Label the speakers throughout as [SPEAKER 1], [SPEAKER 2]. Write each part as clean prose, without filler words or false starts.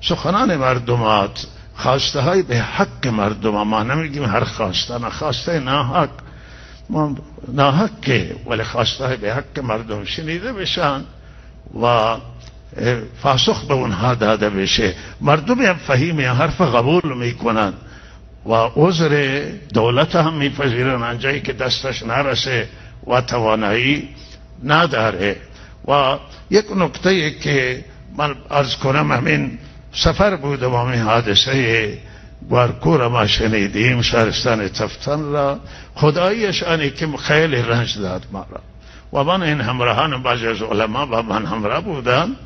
[SPEAKER 1] سخنان مردمات، خواسته های به حق مردم، ما نمیگیم هر خواسته، نه خواسته ناحق، ناحق که ولی خواسته های به حق مردم شنیده بشن و پاسخ به اونها داده بشه. مردم هم فهیم حرف قبول میکنن و عذر دولت هم میپذیرن انجایی که دستش نرسه و توانایی نداره. و یک نکته که من عرض کنم، همین سفر بود و همین حادثه گوارکور ما شنیدیم، شهرستان تفتان را، خدایش آنی که خیلی رنج داد ما را. و من این همراهان بعضی از علما با من همراه بودن،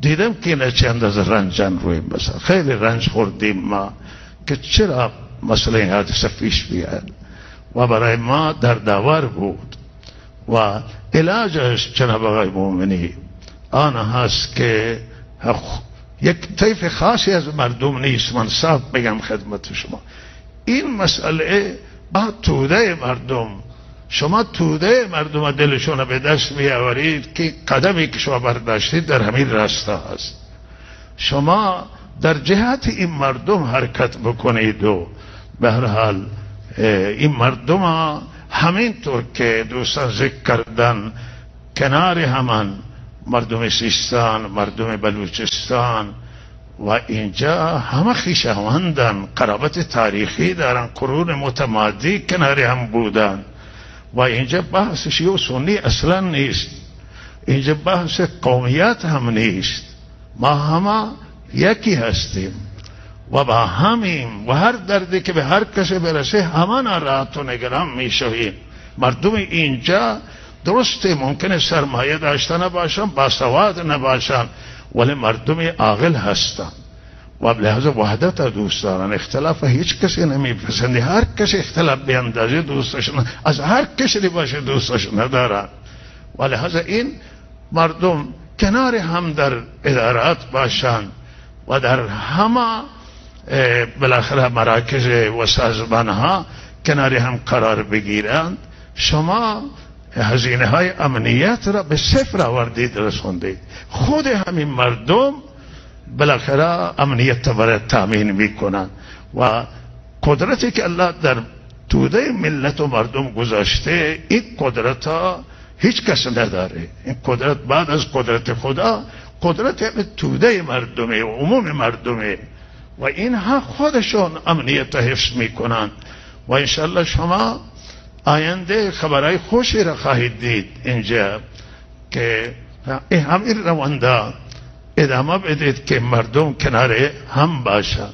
[SPEAKER 1] دیدم که نه چند از رنجان روی مثلا خیلی رنج خوردیم ما که چرا مسئله حادثه پیش بیاد و برای ما در داور بود. و علاجش جناب آقای مومنی آن هست که یک طیف خاصی از مردم نیست. من صاف بگم خدمت شما، این مسئله با توده مردم، شما توده مردم دلشون به دست میآورید که قدمی که شما برداشتید در همین راستا هست. شما در جهت این مردم حرکت بکنید و به هر حال این مردم همینطور که دوستان ذکر کردن کنار همان، مردم سیستان، مردم بلوچستان و اینجا همه خویشاوندن، قرابت تاریخی دارن، قرون متمادی کنار هم بودن. و اینجا بحث شیعه و سنی اصلا نیست، اینجا بحث قومیت هم نیست، ما همه یکی هستیم و با همیم و هر دردی که به هر کسی برسه همه ناراحت و نگران میشویم. مردم اینجا درسته ممکنه سرمایه داشته نباشن، باسواد نباشن، ولی مردم عاقل هستن و لحاظ وحدت دوست دارن. اختلاف هیچ کسی نمیپسندی، هر کسی اختلاف به اندازه دوستش از هر کسی باشه دوستش ندارن. و لحاظ این مردم کنار هم در ادارات باشن و در همه بالاخره مراکز و سازمان ها کنار هم قرار بگیرند. شما هزینه های امنیت را به صفر آوردید، رسوندید. خود همین مردم بالاخره امنیت را تامین میکنند و قدرتی که الله در توده ملت و مردم گذاشته، این قدرت ها هیچ کس نداره. این قدرت بعد از قدرت خدا قدرت توده مردمه و عموم مردمه و اینها خودشون امنیت حفظ میکنند. و انشالله شما آینده خبرهای خوشی را خواهید دید اینجا که همین روانده ادامه بدید که مردم کنار هم باشند.